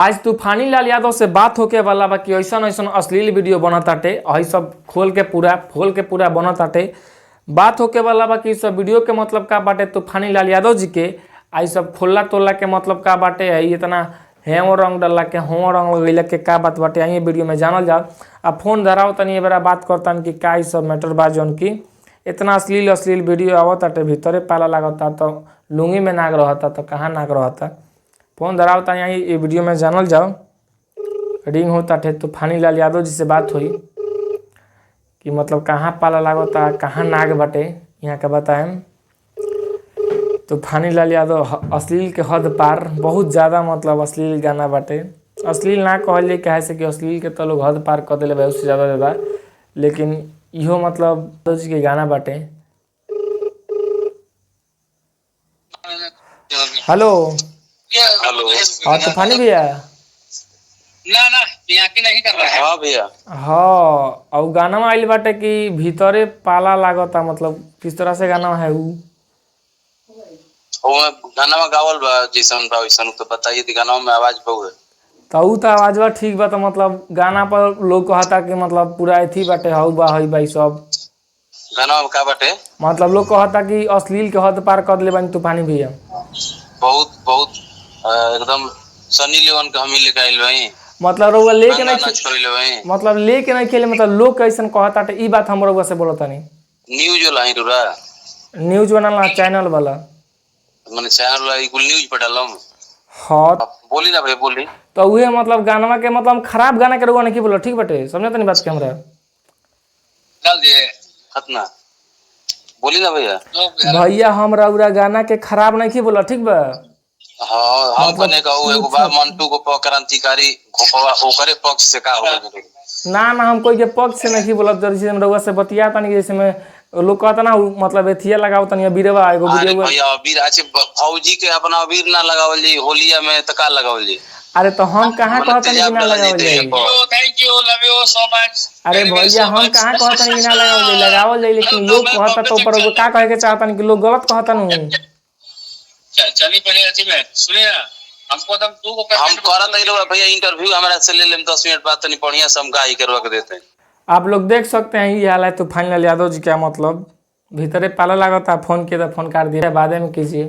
आज तूफानी लाल यादव से बात होके वाला बा कि ऐसा ऐसा अश्लील वीडियो बनताटे अही सब खोल के पूरा बनताटे। बात होके वाला बा कि सब वीडियो के मतलब का बाटे तूफानी लाल यादव जी के आई सब खोला तोला के मतलब का बाटे है इतना हेवो रंग डाला के हो रंग लगैला के का बात बाटे आई वीडियो में जानल जाओ। अब फोन धराओ तनी ए बेरा बात करता कि का ई सब मैटर बा जौन की इतना अश्लील वीडियो आवताटे भीतरे पाला लागता तो लुंगी में नाग रहता तो कहाँ नाग रहता। फोन धरावता यहाँ ये वीडियो में जानल जाओ। रिंग होता थे तूफानी लाल यादव जी से बात हुई कि मतलब कहाँ पाला लागता कहाँ नाग बटे यहाँ का बताएं। तूफानी लाल यादव अश्लील के हद पार बहुत ज़्यादा मतलब अश्लील गाना बटे। अश्लील ना कहलिए कहे से कि अश्लील के तो लोग हद पार कर दिले उससे ज़्यादा लेकिन इहो मतलब जी के गाना बटे। हेलो हेलो हाँ तूफानी भैया। ना यहाँ की नहीं कर रहा है। हाँ भैया हाँ और गाना में आइल बाटे कि भीतरे पाला लागता मतलब किस तरह से गाना है वो गाना में गावल बा जैसन बा वैसन तो बताइए थी गाना में आवाज बहुत तो ऊ तो आवाजवा ठीक बा तो मतलब गाना पर लोग कहता कि मतलब पूरा एथी बाटे हऊ बा हई बाई सब गाना में का बाटे मतलब लोग कहता कि अश्लील के हद पार कर ले बानी तूफानी भैया। बहुत एकदम सनी लियोन का हम लेके आइल भाई मतलब रउआ लेके नहीं मतलब लेके नहीं खेले मतलब लोग कैसन कहता ई बात हम रउआ से बोलता नहीं न्यूज वाला ही रुरा न्यूज वाला चैनल वाला मैंने चैनल वाला कुल न्यूज पर डालम। हाँ बोली ना भाई बोली तो उहे मतलब गाना के मतलब खराब गाना के रउआ नहीं बोलो ठीक बाटे समझे तनी बात के हमरा डाल दिए खतना बोली ना भैया हम रउरा गाना के खराब नहीं बोला ठीक बा। हाँ हम बने कहू एगो बा मंटू को क्रांतिकारी घोपवा ओकरे पक्ष से का हो गए ना हम कोई के पक्ष से नहीं बोला जैसे हम रउआ से बतिया तनी जैसे में लोग कहता ना मतलब एथिया लगाओ तनी बीरवा एगो वीडियो भैया अबीर अच्छे फौजी के अपना अबीर ना लगावल जी होलिया में त का लगावल जी। अरे तो हम कहाँ कहता नहीं कि ना लगावल जाई। Thank you love you so much. अरे भैया हम कहाँ कहता नहीं कि ना लगावल जाई लेकिन लोग कहता तो पर का कहे के चाहता नहीं कि लोग गलत कहता नहीं। चलिए पहले अच्छी में सुनिए हमको हम करत नहीं रहो भैया इंटरव्यू हमारा से ले लेम 10 मिनट बाद तनी बढ़िया से हम गाई करवा के देते हैं। आप लोग देख सकते हैं ये हाल है तूफानी लाल यादव जी क्या मतलब भीतरे पाला लागता फोन किया था फोन काट दिया बाद में कीजिए।